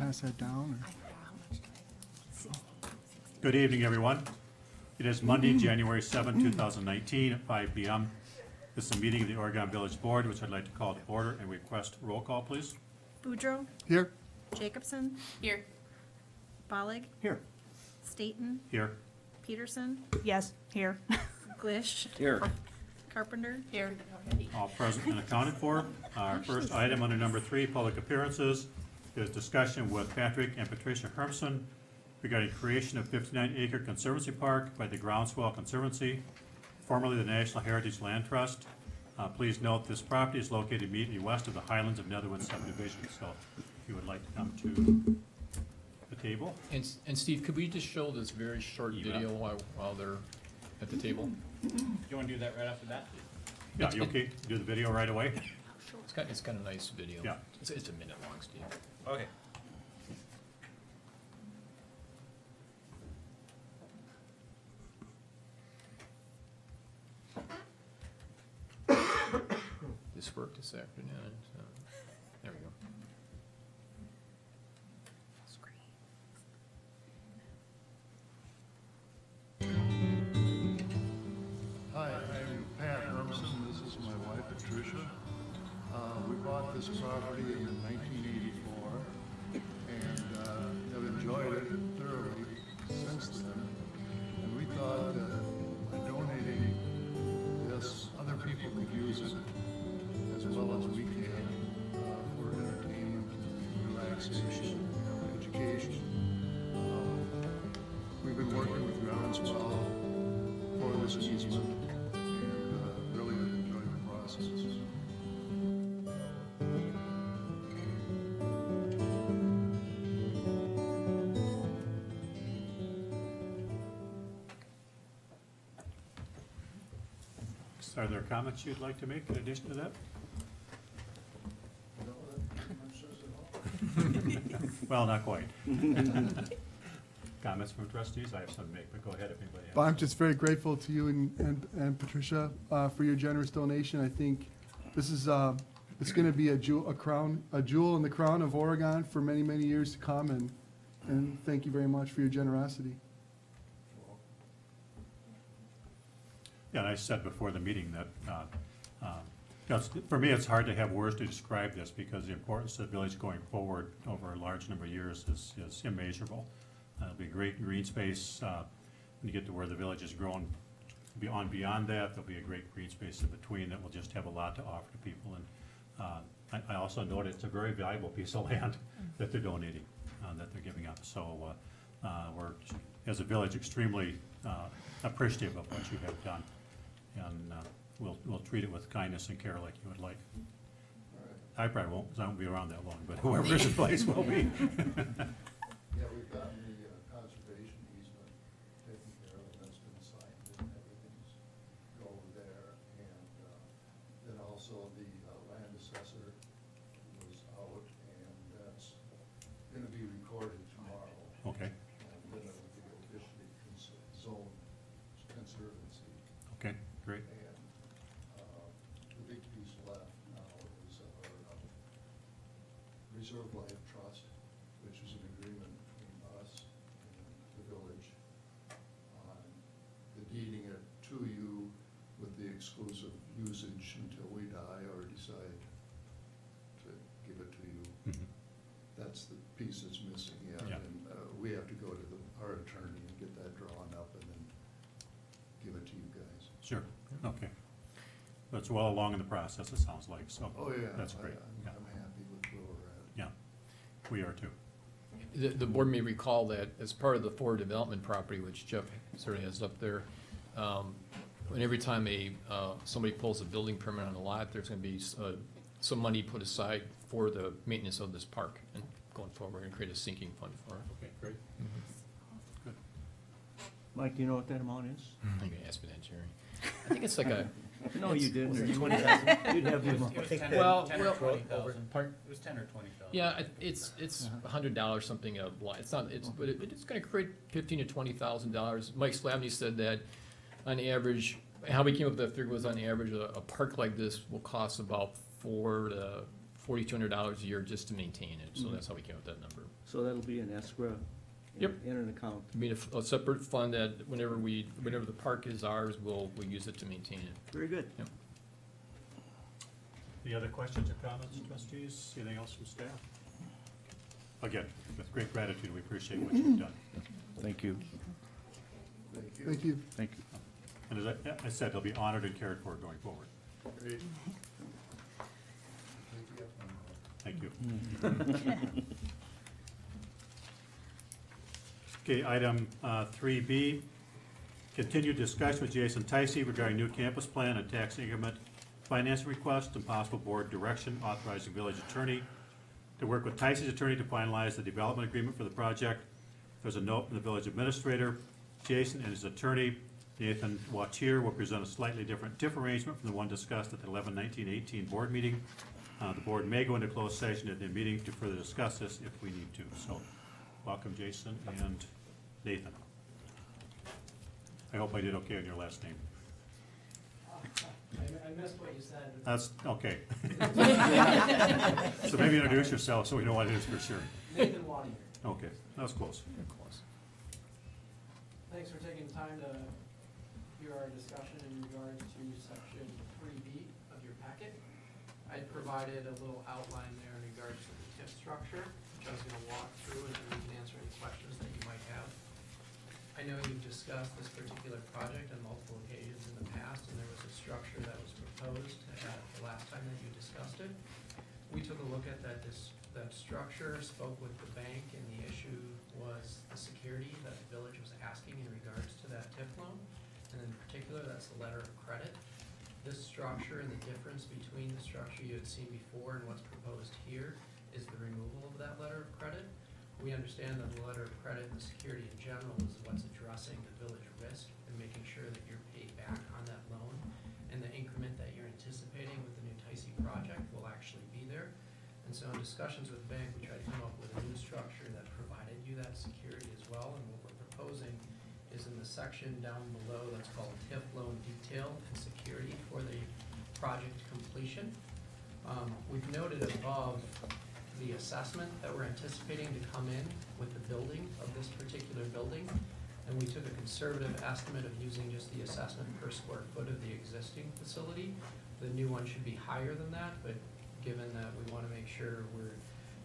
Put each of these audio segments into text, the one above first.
pass that down? Good evening, everyone. It is Monday, January 7, 2019, at 5 p.m. This is a meeting of the Oregon Village Board, which I'd like to call to order and request roll call, please. Boudreaux, Here? Jacobson, Here. Bollig, Here. Staton, Here. Peterson, Yes, here. Glish, Here. Carpenter, Here. All present and accounted for. Our first item under number 3, public appearances, is discussion with Patrick and Patricia Hermson regarding creation of 59-acre Conservancy Park by the Groundswell Conservancy, formerly the National Heritage Land Trust. Please note this property is located immediately west of the Highlands of Netherwood subdivision, so if you would like to come to the table. And Steve, could we just show this very short You bet. video while they're at the table? Do you wanna do that right after that? Yeah, you okay? Do the video right away? It's got a nice video. Yeah. It's a minute long, Steve. Okay. This worked this afternoon, so, there we go. Hi, I'm Pat Hermson, this is my wife Patricia. We bought this property in 1984 and have enjoyed it thoroughly since then. And we thought that by donating this, other people could use it as well as we can for entertainment, relaxation, education. We've been working with Groundswell for this easement and really have enjoyed the process. Are there comments you'd like to make in addition to that? Well, not quite. Comments from trustees? I have some to make, but go ahead if anybody has. Well, I'm just very grateful to you and Patricia for your generous donation. I think this is, it's gonna be a jewel in the crown of Oregon for many, many years to come, and thank you very much for your generosity. Yeah, and I said before the meeting that, you know, for me, it's hard to have words to describe this because the importance of the village going forward over a large number of years is immeasurable. It'll be great green space, when you get to where the village has grown beyond that, there'll be a great green space in between that will just have a lot to offer to people. And I also noted it's a very valuable piece of land that they're donating, that they're giving up. So, we're, as a village, extremely appreciative of what you have done. And we'll treat it with kindness and care like you would like. I probably won't, because I won't be around that long, but whoever's in place will be. Yeah, we've gotten the conservation easement taken care of, and that's been signed, and everything's go there. And then also the land assessor was out, and that's gonna be recorded tomorrow. Okay, And then it will be officially zoned conservancy. okay, great. And the big piece left now is our reserve land trust, which is an agreement between us and the village on the deeding it to you with the exclusive usage until we die or decide to give it to you. Mhm. That's the piece that's missing yet. Yeah. And we have to go to our attorney and get that drawn up and then give it to you guys. Sure, okay. That's well along in the process, it sounds like, so. Oh, yeah. That's great, yeah, I'm happy with where we're at. yeah, we are too. The board may recall that as part of the forward development property, which Jeff sort of has up there, when every time somebody pulls a building permit on a lot, there's gonna be some money put aside for the maintenance of this park and going forward and create a sinking fund for it. Okay, great. Good. Mike, do you know what that amount is? You can ask me that, Jerry. I think it's like a, No, you didn't, there's 20,000, you'd have the amount. well, 10 or 20,000. pardon? It was 10 or 20,000. Yeah, it's $100 something a lot. It's not, but it's gonna create $15,000 to $20,000. Mike Slavny said that on average, how we came up with that figure was on average, a park like this will cost about $4 to $4,200 a year just to maintain it, so that's how we came up with that number. So that'll be an escrow? Yep. In an account? I mean, a separate fund that whenever the park is ours, we'll use it to maintain it. Very good. Yep. Any other questions or comments, trustees? Anything else from staff? Again, with great gratitude, we appreciate what you've done. Thank you. Thank you. Thank you. And as I said, they'll be honored and cared for going forward. Great. Thank you. Okay, item 3B, continued discussion with Jason Ticey regarding new campus plan and tax increment financing request and possible board direction authorizing village attorney to work with Ticey's attorney to finalize the development agreement for the project. There's a note from the village administrator. Jason and his attorney, Nathan Watier, will present a slightly different arrangement from the one discussed at the 11/19/18 board meeting. The board may go into closed session at the meeting to further discuss this if we need to. So, welcome, Jason and Nathan. I hope I did okay on your last name. I missed what you said. That's, okay. So maybe introduce yourself so we know what it is for sure. Nathan Wadier. Okay, that was close. Thanks for taking the time to hear our discussion in regards to section 3B of your packet. I provided a little outline there in regards to the TIF structure, which I was going to walk through, and then we can answer any questions that you might have. I know you've discussed this particular project on multiple occasions in the past, and there was a structure that was proposed at the last time that you discussed it. We took a look at that structure, spoke with the bank, and the issue was the security that the village was asking in regards to that TIF loan. And in particular, that's the letter of credit. This structure and the difference between the structure you had seen before and what's proposed here is the removal of that letter of credit. We understand that the letter of credit and the security in general is what's addressing the village risk and making sure that you're paid back on that loan. And the increment that you're anticipating with the new Ticey project will actually be there. And so in discussions with the bank, we tried to come up with a new structure that provided you that security as well. And what we're proposing is in the section down below that's called TIF loan detail and security for the project completion. We've noted above the assessment that we're anticipating to come in with the building of this particular building. And we took a conservative estimate of using just the assessment per square foot of the existing facility. The new one should be higher than that, but given that we want to make sure we're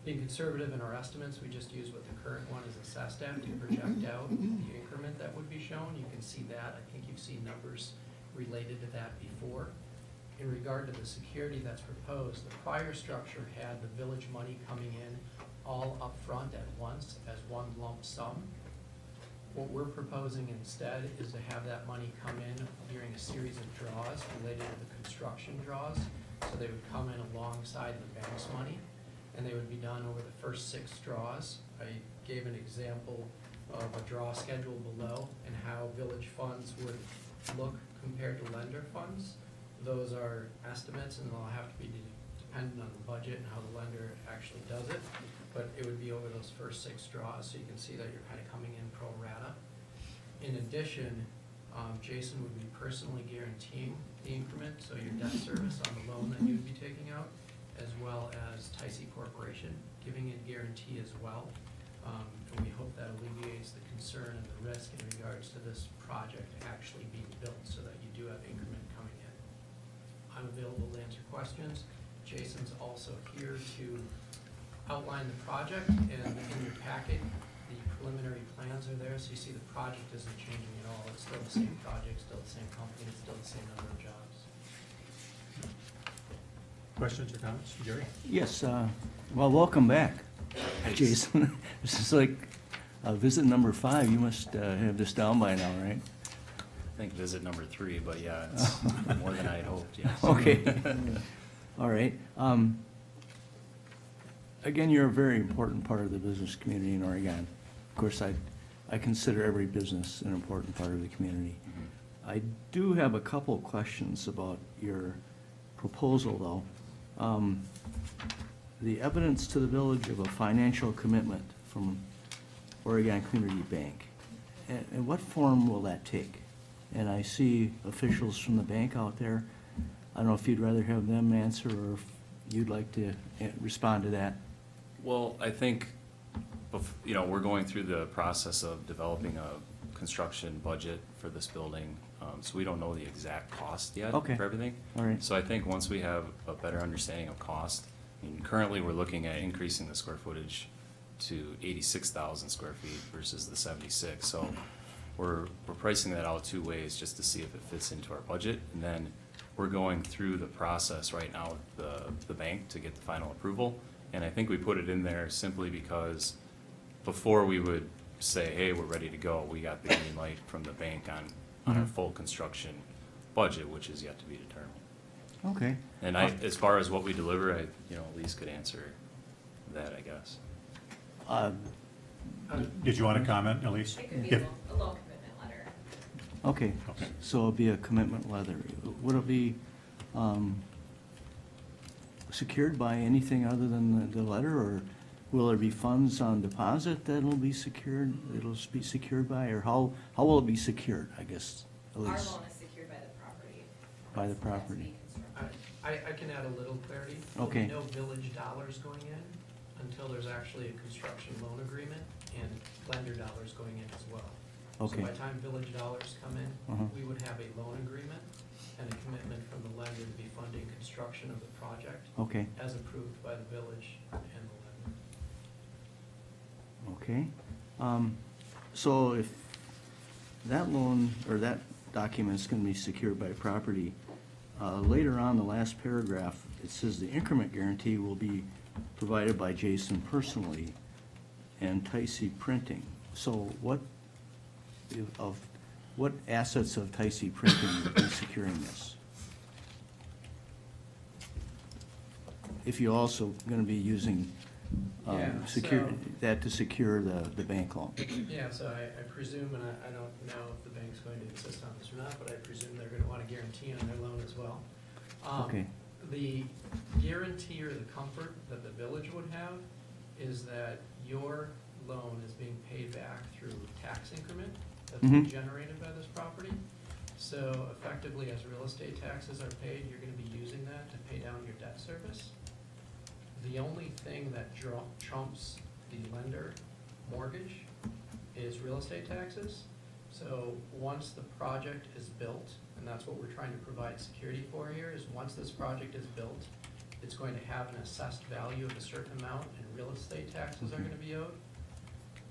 being conservative in our estimates, we just use what the current one is assessed at to project out the increment that would be shown. You can see that. I think you've seen numbers related to that before. In regard to the security that's proposed, the prior structure had the village money coming in all up front at once as one lump sum. What we're proposing instead is to have that money come in during a series of draws related to the construction draws. So they would come in alongside the bank's money, and they would be done over the first 6 draws. I gave an example of a draw schedule below and how village funds would look compared to lender funds. Those are estimates, and they'll have to be dependent on the budget and how the lender actually does it. But it would be over those first 6 draws, so you can see that you're kind of coming in pro rata. In addition, Jason would be personally guaranteeing the increment, so your debt service on the loan that you'd be taking out, as well as Ticey Corporation giving a guarantee as well. And we hope that alleviates the concern and the risk in regards to this project actually being built, so that you do have increment coming in. I'm available to answer questions. Jason's also here to outline the project, and in your packet, the preliminary plans are there, so you see the project isn't changing at all. It's still the same project, still the same company, it's still the same number of jobs. Questions or comments? Jerry? Yes, well, welcome back, Jason. This is like visit number 5. You must have this down by now, right? I think visit number 3, but yeah, it's more than I had hoped, yes. Okay. All right. Again, you're a very important part of the business community in Oregon. Of course, I consider every business an important part of the community. I do have a couple of questions about your proposal, though. The evidence to the village of a financial commitment from Oregon Community Bank, and what form will that take? And I see officials from the bank out there. I don't know if you'd rather have them answer or if you'd like to respond to that? Well, I think, you know, we're going through the process of developing a construction budget for this building, so we don't know the exact cost yet Okay. for everything. All right. So I think once we have a better understanding of cost, I mean, currently, we're looking at increasing the square footage to 86,000 square feet versus the 76. So we're pricing that out two ways, just to see if it fits into our budget. And then we're going through the process right now with the bank to get the final approval. And I think we put it in there simply because before we would say, hey, we're ready to go, we got the green light from the bank on our full construction budget, which is yet to be determined. Okay. And as far as what we deliver, you know, Elise could answer that, I guess. Did you want to comment, Elise? It could be If- a loan commitment letter. Okay, Okay. so it'll be a commitment letter. Would it be secured by anything other than the letter, or will there be funds on deposit that'll be secured, it'll be secured by, or how will it be secured, I guess, Our Elise? loan is secured by the property. By the That's being property. constructed. I can add a little clarity. Okay. There'll be no village dollars going in until there's actually a construction loan agreement and lender dollars going in as well. Okay. So by the time village dollars come in, Uh-huh. we would have a loan agreement and a commitment from the lender to be funding construction of the project Okay, as approved by the village and the lender. okay. So if that loan, or that document's gonna be secured by property, later on, the last paragraph, it says the increment guarantee will be provided by Jason personally and Tycee Printing. So what assets of Tycee Printing would be securing this? If you're also gonna be using, Yeah, secure, so- that to secure the bank loan. Yeah, so I presume, and I don't know if the bank's going to insist on this or not, but I presume they're gonna want a guarantee on their loan as well. Okay. The guarantee or the comfort that the village would have is that your loan is being paid back through tax increment that's been Mhm. generated by this property. So effectively, as real estate taxes are paid, you're gonna be using that to pay down your debt service. The only thing that trumps the lender mortgage is real estate taxes. So once the project is built, and that's what we're trying to provide security for here, is once this project is built, it's going to have an assessed value of a certain amount, and real estate taxes are gonna be owed.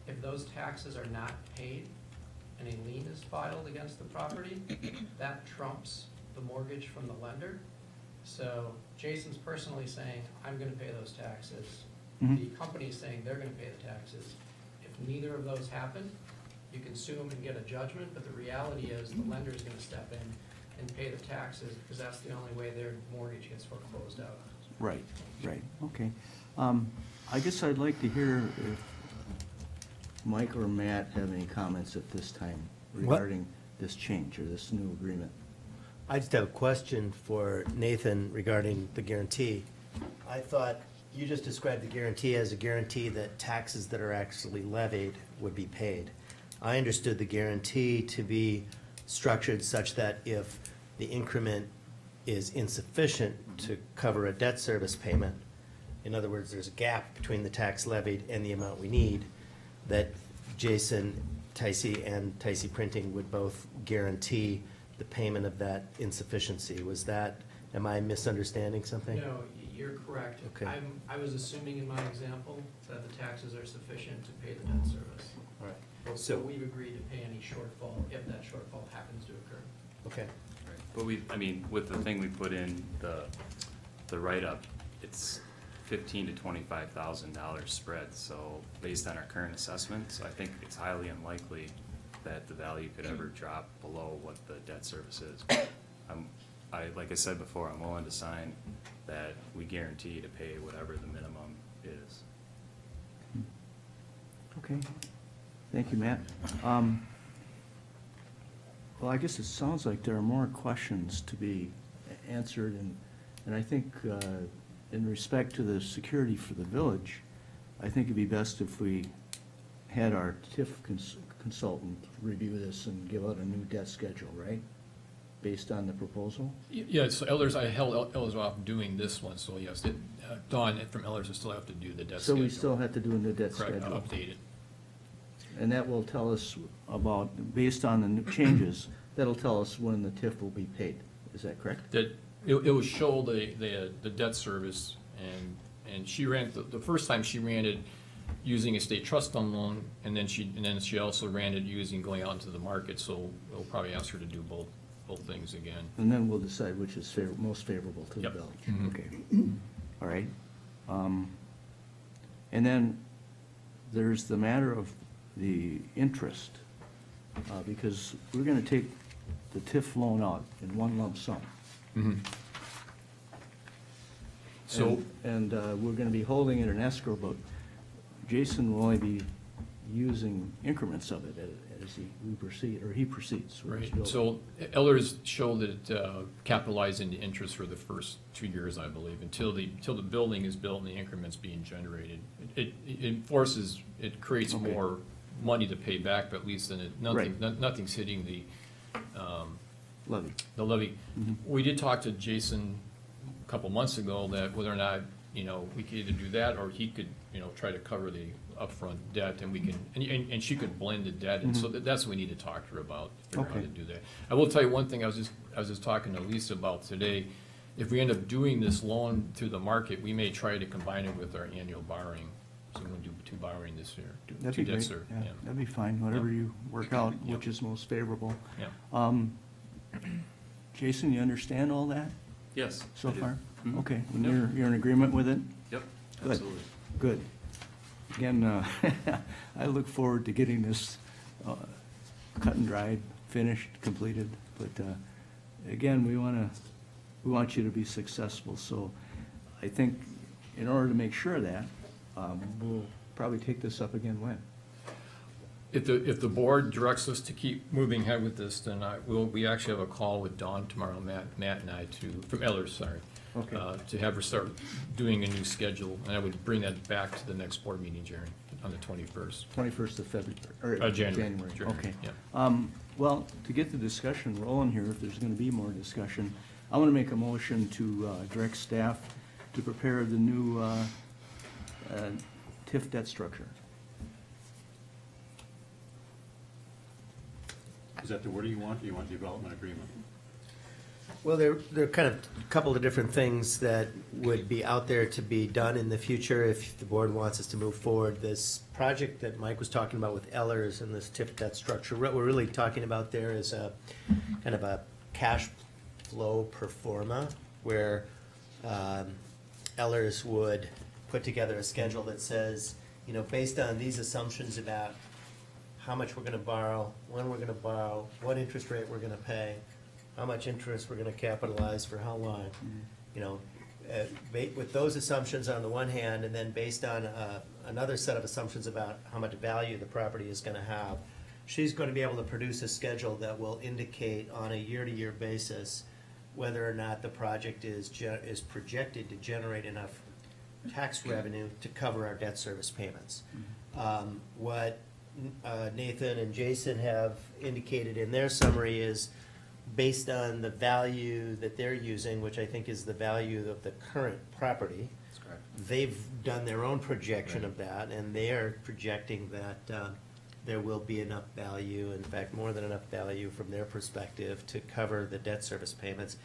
If those taxes are not paid, and a lien is filed against the property, that trumps the mortgage from the lender. So Jason's personally saying, I'm gonna pay those taxes. Mhm. The company's saying they're gonna pay the taxes. If neither of those happen, you can sue them and get a judgment, but the reality is the lender's gonna step in and pay the taxes, because that's the only way their mortgage gets foreclosed out on. Right, right, okay. I guess I'd like to hear if Mike or Matt have any comments at this time regarding this change or this new agreement. I just have a question for Nathan regarding the guarantee. I thought you just described the guarantee as a guarantee that taxes that are actually levied would be paid. I understood the guarantee to be structured such that if the increment is insufficient to cover a debt service payment, in other words, there's a gap between the tax levied and the amount we need, that Jason, Tycee, and Tycee Printing would both guarantee the payment of that insufficiency. Was that, am I misunderstanding something? No, you're correct. Okay. I was assuming in my example that the taxes are sufficient to pay the debt service. All right. So So, we've agreed to pay any shortfall if that shortfall happens to occur. okay. Right. But I mean, with the thing we put in, the write-up, it's $15,000 to $25,000 spread. So based on our current assessments, I think it's highly unlikely that the value could ever drop below what the debt service is. Like I said before, I'm willing to sign that we guarantee to pay whatever the minimum is. Okay, thank you, Matt. Well, I guess it sounds like there are more questions to be answered, and I think in respect to the security for the village, I think it'd be best if we had our TIF consultant review this and give out a new debt schedule, right? based on the proposal? Yeah, so Ellers, I held Ellers off doing this one, so yes, Dawn from Ellers will still have to do the debt So schedule. we still have to do the debt Correct, schedule. update it. And that will tell us about, based on the new changes, that'll tell us when the TIF will be paid. Is that correct? That, it will show the debt service, and she ran, the first time she ran it using a state trust fund loan, and then she also ran it using going out into the market, so we'll probably ask her to do both things again. And then we'll decide which is most favorable to the Yep. village. Mhm. Okay, all right. And then there's the matter of the interest, because we're gonna take the TIF loan out in one lump sum. So, And we're gonna be holding it in escrow, but Jason will only be using increments of it as he proceeds with his right, building. so Ellers showed that capitalizing the interest for the first 2 years, I believe, until the building is built and the increments being generated. It creates Okay. more money to pay back, but at least then Right. nothing's hitting Levy. the levy. Mhm. We did talk to Jason a couple months ago that whether or not, we could either do that or he could, try to cover the upfront debt and we can, and she could blend the debt. And so that's what we need to talk to her about, figure out how to Okay. do that. I will tell you one thing I was just talking to Lisa about today. If we end up doing this loan through the market, we may try to combine it with our annual borrowing. So we're gonna do 2 borrowing this year, That'd two be debt great, service, yeah, yeah. that'd be fine, whatever Yep. you work out, Yep. which is most favorable. Yeah. Jason, you understand all that Yes. so I do. far? Mhm. Okay, and Yep. you're in agreement with it? Yep, Good. absolutely. Good. Again, I look forward to getting this cut and dried, finished, completed, but again, we want you to be successful, so I think in order to make sure of that, we'll probably take this up again when? If the board directs us to keep moving ahead with this, then we actually have a call with Dawn tomorrow, Matt and I from Ellers, sorry. Okay. To have her start doing a new schedule, and I would bring that back to the next board meeting, Jerry, on the 21st. 21st of February, or January. okay. Yeah. Well, to get the discussion rolling here, if there's gonna be more discussion, I wanna make a motion to direct staff to prepare the new TIF debt structure. Is that the wording you want? Do you want development agreement? Well, there are kind of a couple of different things that would be out there to be done in the future if the board wants us to move forward. This project that Mike was talking about with Ellers and this TIF debt structure, what we're really talking about there is a kind of a cash flow pro forma where Ellers would put together a schedule that says, based on these assumptions about how much we're gonna borrow, when we're gonna borrow, what interest rate we're gonna pay, how much interest we're gonna capitalize for how long. With those assumptions on the one hand, and then based on another set of assumptions about how much value the property is gonna have, she's gonna be able to produce a schedule that will indicate on a year-to-year basis whether or not the project is projected to generate enough tax revenue to cover our debt service payments. What Nathan and Jason have indicated in their summary is based on the value that they're using, which I think is the value of the current property. That's correct. They've done their own projection of that, and they are projecting that there will be enough value, in fact, more than enough value from their perspective to cover the debt service payments.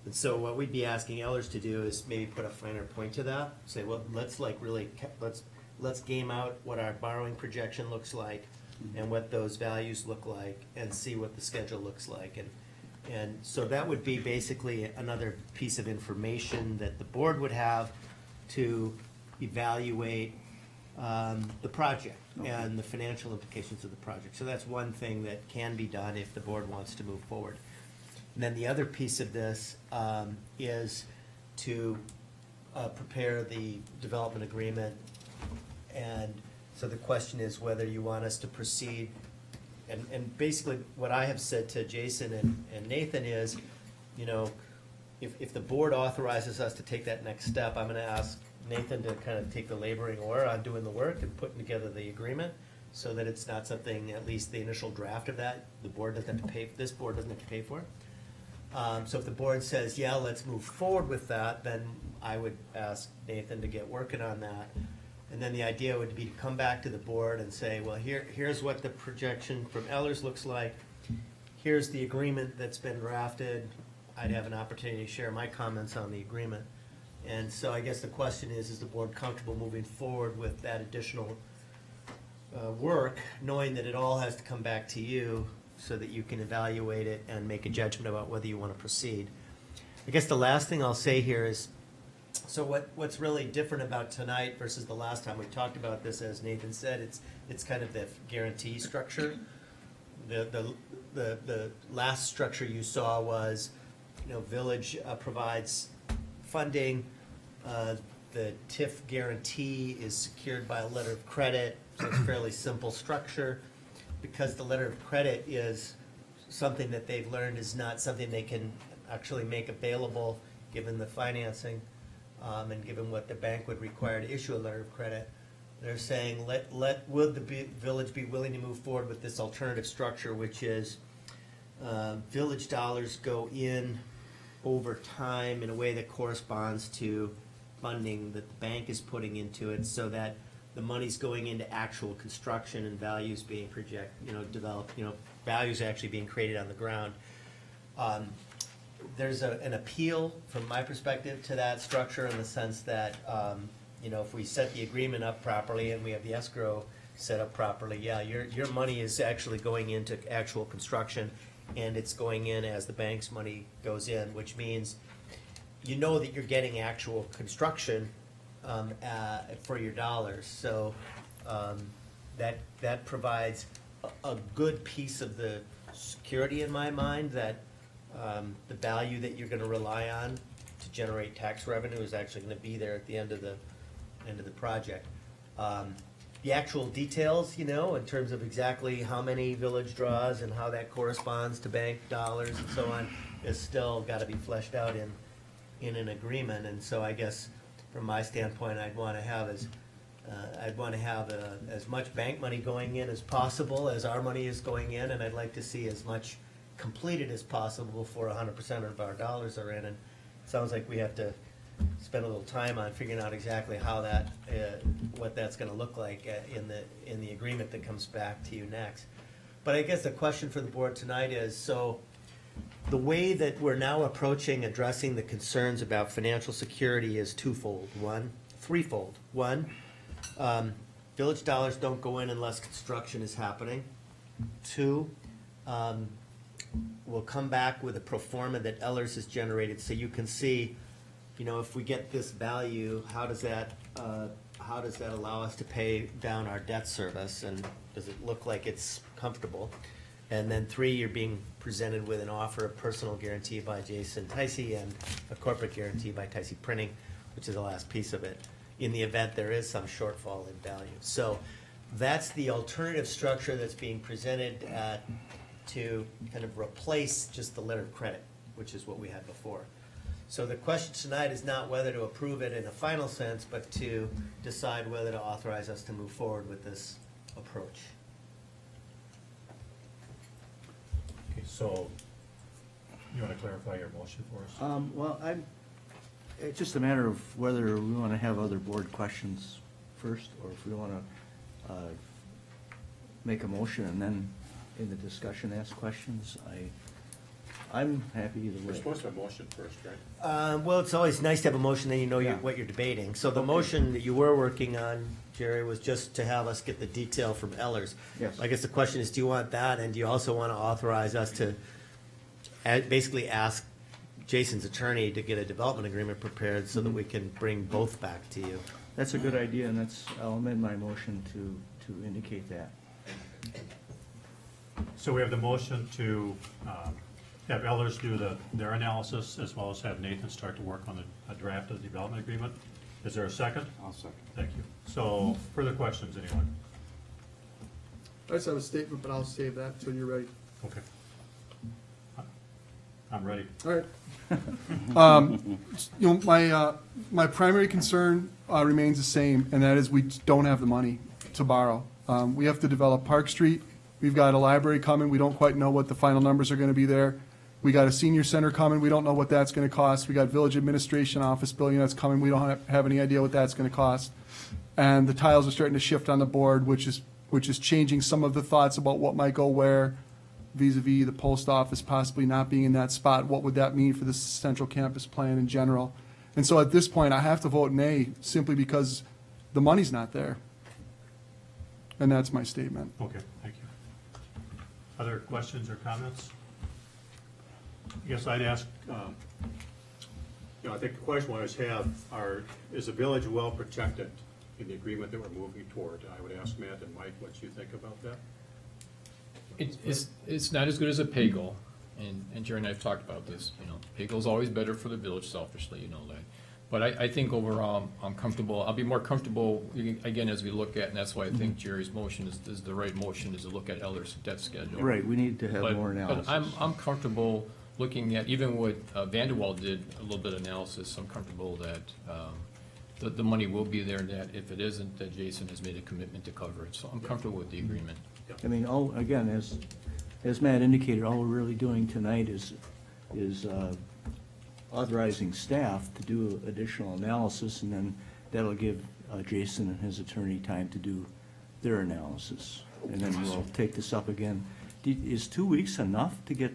And so what we'd be asking Ellers to do is maybe put a finer point to that, say, well, let's game out what our borrowing projection looks like and what those values look like and see what the schedule looks like. And so that would be basically another piece of information that the board would have to evaluate the project and the financial implications of the project. So that's one thing that can be done if the board wants to move forward. And then the other piece of this is to prepare the development agreement. And so the question is whether you want us to proceed. And basically what I have said to Jason and Nathan is, if the board authorizes us to take that next step, I'm gonna ask Nathan to kind of take the laboring oar on doing the work and putting together the agreement so that it's not something, at least the initial draft of that, the board doesn't have to pay, this board doesn't have to pay for. So if the board says, yeah, let's move forward with that, then I would ask Nathan to get working on that. And then the idea would be to come back to the board and say, well, here's what the projection from Ellers looks like. Here's the agreement that's been drafted. I'd have an opportunity to share my comments on the agreement. And so I guess the question is the board comfortable moving forward with that additional work, knowing that it all has to come back to you so that you can evaluate it and make a judgment about whether you want to proceed. I guess the last thing I'll say here is, so what's really different about tonight versus the last time we talked about this, as Nathan said, it's kind of the guarantee structure. The last structure you saw was, village provides funding, the TIF guarantee is secured by a letter of credit, so it's a fairly simple structure. Because the letter of credit is something that they've learned is not something they can actually make available, given the financing, and given what the bank would require to issue a letter of credit. They're saying, would the village be willing to move forward with this alternative structure, which is village dollars go in over time in a way that corresponds to funding that the bank is putting into it, so that the money's going into actual construction and values being developed, values actually being created on the ground. There's an appeal from my perspective to that structure in the sense that, if we set the agreement up properly and we have the escrow set up properly, yeah, your money is actually going into actual construction, and it's going in as the bank's money goes in, which means that you're getting actual construction for your dollars. So that provides a good piece of the security in my mind, that the value that you're going to rely on to generate tax revenue is actually going to be there at the end of the project. The actual details, in terms of exactly how many village draws and how that corresponds to bank dollars and so on, is still got to be fleshed out in an agreement. And so I guess from my standpoint, I'd want to have as much bank money going in as possible as our money is going in, and I'd like to see as much completed as possible before 100% of our dollars are in. And it sounds like we have to spend a little time on figuring out exactly how that, what that's going to look like in the agreement that comes back to you next. But I guess the question for the board tonight is, so the way that we're now approaching addressing the concerns about financial security is threefold. One, village dollars don't go in unless construction is happening. Two, we'll come back with a pro forma that Ellers has generated, so you can see, if we get this value, how does that allow us to pay down our debt service, and does it look like it's comfortable? And then three, you're being presented with an offer of personal guarantee by Jason Ticey and a corporate guarantee by Ticey Printing, which is the last piece of it, in the event there is some shortfall in value. So that's the alternative structure that's being presented to kind of replace just the letter of credit, which is what we had before. So the question tonight is not whether to approve it in a final sense, but to decide whether to authorize us to move forward with this approach. Okay, so you want to clarify your motion for us? Well, it's just a matter of whether we want to have other board questions first, or if we want to make a motion and then in the discussion ask questions. I'm happy either way. We're supposed to have a motion first, right? Well, it's always nice to have a motion, then Yeah. what you're debating. So the Okay. motion that you were working on, Jerry, was just to have us get the detail from Ellers. Yes. I guess the question is, do you want that, and do you also want to authorize us to basically ask Jason's attorney to get a development agreement prepared so that we can bring both back to you? That's a good idea, and I'll amend my motion to indicate that. So we have the motion to have Ellers do their analysis, as well as have Nathan start to work on a draft of the development agreement. Is there a second? I'll second. Thank you. So, further questions, anyone? I just have a statement, but I'll save that until you're ready. Okay. I'm ready. All right. My primary concern remains the same, and that is we don't have the money to borrow. We have to develop Park Street. We've got a library coming. We don't quite know what the final numbers are going to be there. We got a senior center coming, we don't know what that's gonna cost. We got village administration office building that's coming, we don't have any idea what that's gonna cost. And the tiles are starting to shift on the board, which is changing some of the thoughts about what might go where vis-à-vis the post office possibly not being in that spot. What would that mean for the central campus plan in general? And so at this point, I have to vote nay simply because the money's not there. And that's my statement. Okay, thank you. Other questions or comments? I guess I'd ask, I think the question I always have is the village well protected in the agreement that we're moving toward? I would ask Matt and Mike what you think about that. It's not as good as a pay-go, and Jerry and I have talked about this, pay-go's always better for the village selfishly, you know that. But I think overall, I'm comfortable, I'll be more comfortable, again, as we look at, and that's why I think Jerry's motion is the right motion, is to look at Eller's debt schedule. Right, we need to have But- more analysis. But I'm comfortable looking at, even what Vanderwall did, a little bit of analysis, I'm comfortable that the money will be there, and that if it isn't, that Jason has made a commitment to cover it. So I'm comfortable with the agreement. I mean, again, as Matt indicated, all we're really doing tonight is authorizing staff to do additional analysis, and then that'll give Jason and his attorney time to do their analysis. And then we'll take this up again. Is 2 weeks enough to get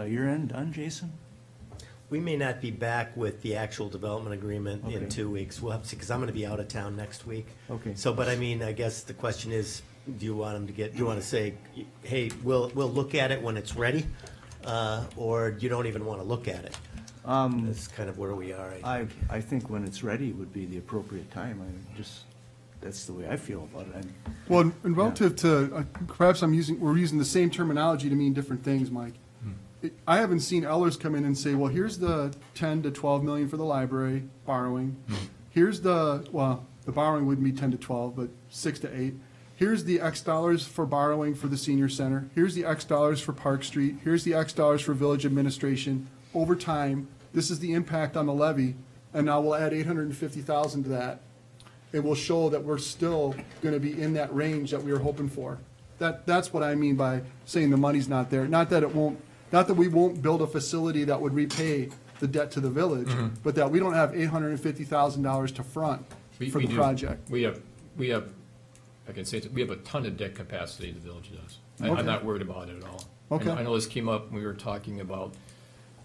your end done, Jason? We may not be back with the actual development agreement in Okay. 2 weeks. We'll have to, because I'm gonna be out of town next week. Okay. So, but I mean, I guess the question is, do you want them to do you wanna say, hey, we'll look at it when it's ready? Or you don't even wanna look at it? That's kind of where we are. I think when it's ready would be the appropriate time. That's the way I feel about it. Well, and relative to, perhaps we're using the same terminology to mean different things, Mike. I haven't seen Ellers come in and say, well, here's the 10 to 12 million for the library borrowing. Here's the borrowing wouldn't be 10 to 12, but 6 to 8. Here's the X dollars for borrowing for the senior center. Here's the X dollars for Park Street. Here's the X dollars for village administration. Over time, this is the impact on the levy, and now we'll add 850,000 to that. It will show that we're still gonna be in that range that we were hoping for. That's what I mean by saying the money's not there. Not that we won't build a facility that would repay the debt to the village, but that we don't have $850,000 to front for We the do. project. We have, I can say, we have a ton of debt capacity, the village does. Okay. I'm not worried about it at all. Okay. I know this came up when we were talking about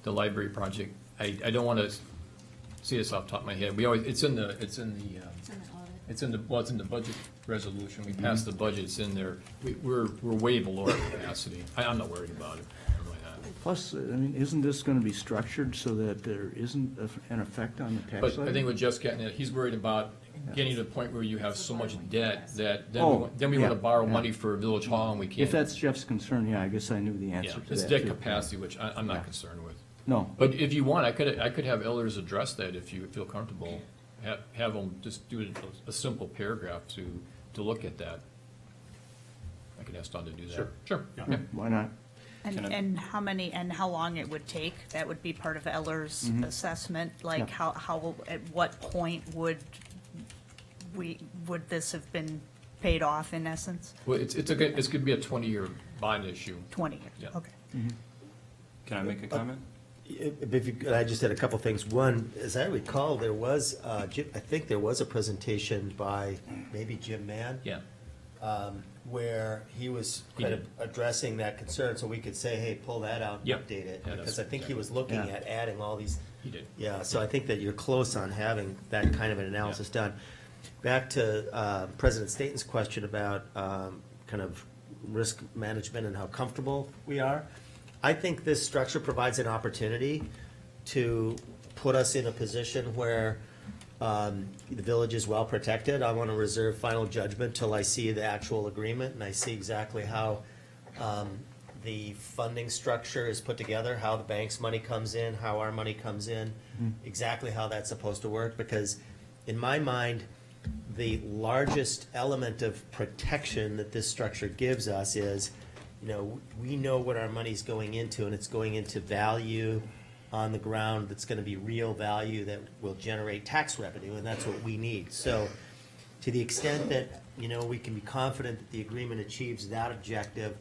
the library project. I don't want to see this off the top of my head. It's in the budget resolution. We passed the budget, it's in there. We're way below our capacity. I'm not worried about it. I'm really not. Plus, I mean, isn't this gonna be structured so that there isn't an effect on the tax But levy? I think what Jeff's getting at, he's worried about getting to the point where you have so much debt that Oh, then we want to yeah, borrow yeah. money for Village Hall and we can't. If that's Jeff's concern, yeah, I guess I knew the Yeah, answer to that. it's debt too. capacity, which I'm Yeah. not concerned with. No, But if you want, I could have Elders address that if you feel comfortable. Have them just do a simple paragraph to look at that. I could ask Don to do that. Sure. Yeah. why not? Can I- And how long it would take, that would be part of Eller's assessment, like Yeah. at what point would this have been paid off in essence? Well, it's gonna be a 20-year bond issue. 20 years, Yeah. okay. Can I make a comment? I just had a couple things. One, as I recall, there was, I think there was a presentation by maybe Jim Mann. Yeah. Where he was He kind did. of addressing that concern, so we could say, hey, pull that out and Yep. update it. Yeah, Because that's I think he was looking Yeah. at adding all these, He did. yeah, so I think that you're close on having that kind of an analysis done. Back to President Staton's question about kind of risk management and how comfortable we are. I think this structure provides an opportunity to put us in a position where the village is well protected. I want to reserve final judgment till I see the actual agreement and I see exactly how the funding structure is put together, how the bank's money comes in, how our money comes in, exactly how that's supposed to work. Because in my mind, the largest element of protection that this structure gives us is, we know what our money's going into, and it's going into value on the ground that's gonna be real value that will generate tax revenue, and that's what we need. So, to the extent that, we can be confident that the agreement achieves that objective,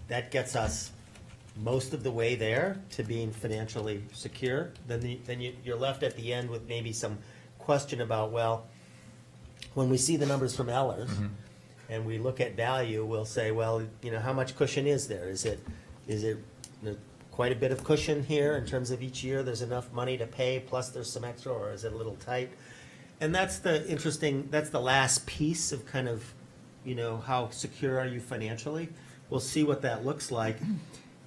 that gets us, most of the way there to being financially secure, then you're left at the end with maybe some question about, well, when we see the numbers from Ellers and we look at value, we'll say, well, you know, how much cushion is there? Is it quite a bit of cushion here in terms of each year there's enough money to pay plus there's some extra, or is it a little tight? And that's the last piece of kind of, you know, how secure are you financially? We'll see what that looks like.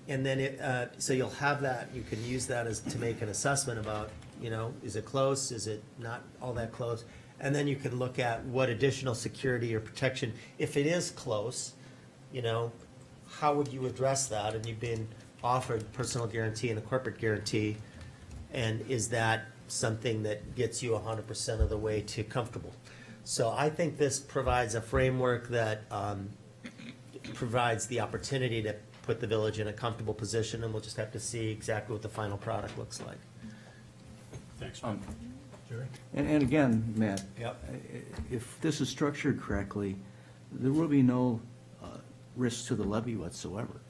And then so you'll have that, you can use that as to make an assessment about, you know, is it close, is it not all that close? And then you can look at what additional security or protection, if it is close, you know, how would you address that? And you've been offered personal guarantee and a corporate guarantee, and is that something that gets you 100% of the way to comfortable? So I think this provides a framework that provides the opportunity to put the village in a comfortable position, and we'll just have to see exactly what the final product looks like. Thanks. Jerry? And again, Matt. Yep. If this is structured correctly, there will be no risk to the levy whatsoever.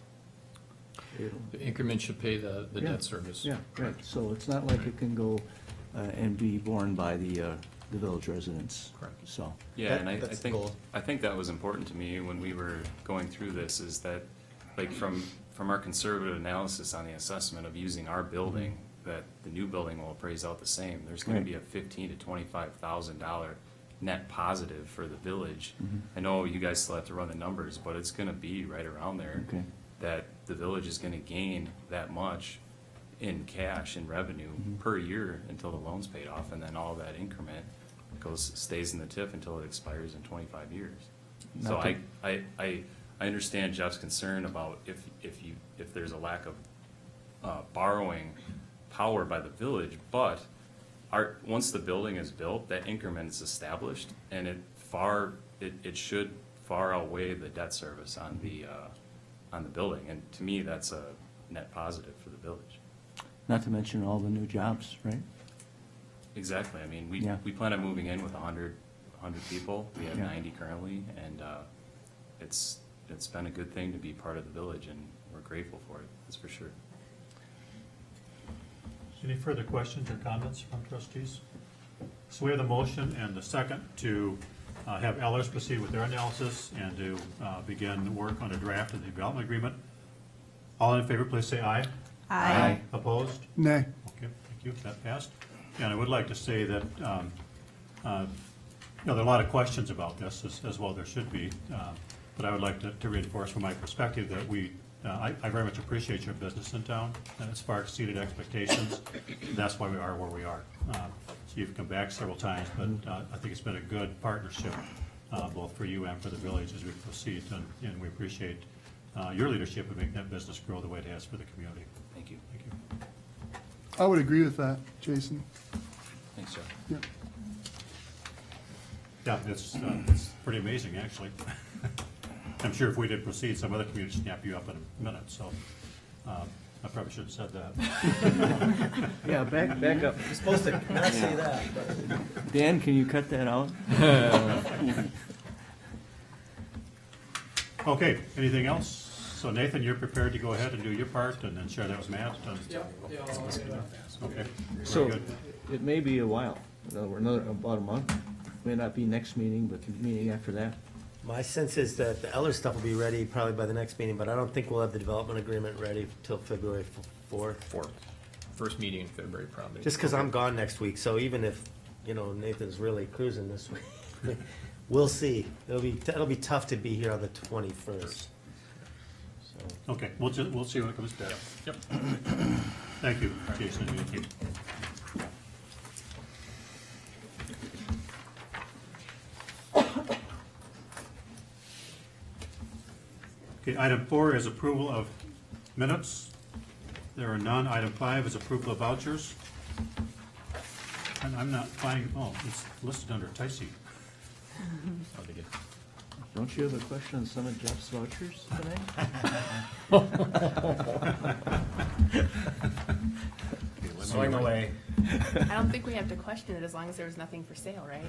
The increment should pay the Yeah. debt service. Yeah, right, so it's not like it can go and be borne by the village residents. Correct. So, Yeah, and I That's the think, goal. I think that was important to me when we were going through this, is that, like, from our conservative analysis on the assessment of using our building, that the new building will appraise out the same. There's gonna Right. be a $15,000 to $25,000 net positive for the village. Mhm. I know you guys still have to run the numbers, but it's gonna be right around there. Okay. That the village is gonna gain that much in cash and revenue Mhm. per year until the loan's paid off, and then all that increment stays in the TIF until it expires in 25 years. So Not I understand Jeff's concern about if there's a lack of borrowing power by the village, but once the building is built, that increment is established, and it should far outweigh the debt service on the building, and to me, that's a net positive for the village. not to mention all the new jobs, right? Exactly, I mean, Yeah. we plan on moving in with 100 people, we have Yeah. 90 currently, and it's been a good thing to be part of the village, and we're grateful for it, that's for sure. Any further questions or comments from trustees? So we have the motion and the second to have Ellers proceed with their analysis and to begin work on a draft of the development agreement. All in favor, please say aye. Aye. Opposed? Nay. Okay, thank you, that passed. And I would like to say that, you know, there are a lot of questions about this, as well there should be, but I would like to reinforce from my perspective that I very much appreciate your business in town, and it's far exceeded expectations. That's why we are where we are. So you've come back several times, but I think it's been a good partnership, both for you and for the village as we proceed, and we appreciate your leadership in making that business grow the way it has for the community. Thank you. Thank you. I would agree with that, Jason. Thanks, Jeff. Yeah. Yeah, it's pretty amazing, actually. I'm sure if we did proceed, some other communities would snap you up in a minute, so I probably should have said that. Yeah, back up. You're supposed to not say that, but. Dan, can you cut that out? Okay, anything else? So Nathan, you're prepared to go ahead and do your part and then share that with Matt? Yep, yeah, I'll get it up. Okay, So, very good. it may be a while, about a month. May not be next meeting, but the meeting after that. My sense is that the Eller stuff will be ready probably by the next meeting, but I don't think we'll have the development agreement ready till February 4th. First meeting in February, probably. Just because I'm gone next week, so even if, you know, Nathan's really cruising this week, we'll see. It'll be tough to be here on the 21st. So, Okay, we'll see when it comes back. Yep. Thank you, Jason. Thank you. Okay, item 4 is approval of minutes. There are none. Item 5 is approval of vouchers. And I'm not finding, it's listed under Tyce. How'd they get- Don't you have a question on some of Jeff's vouchers tonight? Swing away. I don't think we have to question it as long as there was nothing for sale, right?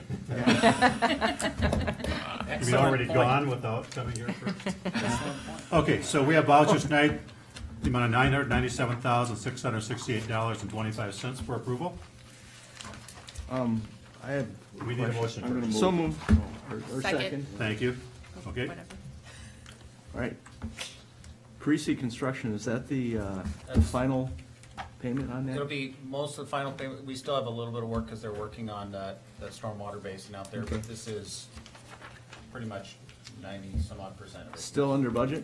Have you already gone without coming here first? Okay, so we have vouchers tonight. the amount of $997,668.25 for approval. I have. We need a motion I'm gonna first. So move. Or Second. second. Thank you. Okay. Whatever. All right. Precy Construction, is that the final payment on that? It'll be most of the final payment. We still have a little bit of work because they're working on the stormwater basin out there, Okay. but this is pretty much 90-some-odd% of it. Still under budget?